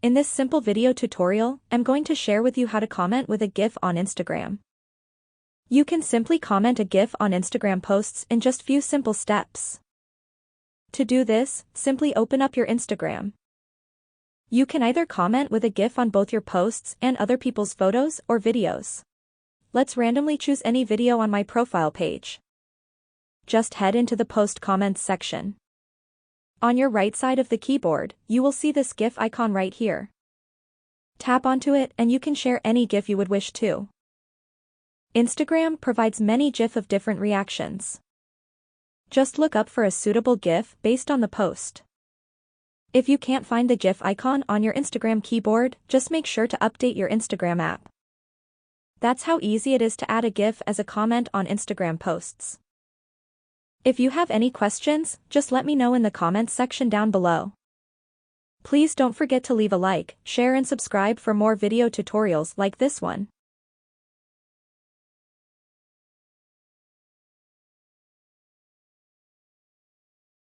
In this simple video tutorial, I'm going to share with you how to comment with a GIF on Instagram. You can simply comment a GIF on Instagram posts in just few simple steps. To do this, simply open up your Instagram. You can either comment with a GIF on both your posts and other people's photos or videos. Let's randomly choose any video on my profile page. Just head into the post comments section. On your right side of the keyboard, you will see this GIF icon right here. Tap onto it and you can share any GIF you would wish to. Instagram provides many GIF of different reactions. Just look up for a suitable GIF based on the post. If you can't find the GIF icon on your Instagram keyboard, just make sure to update your Instagram app. That's how easy it is to add a GIF as a comment on Instagram posts. If you have any questions, just let me know in the comments section down below. Please don't forget to leave a like, share and subscribe for more video tutorials like this one.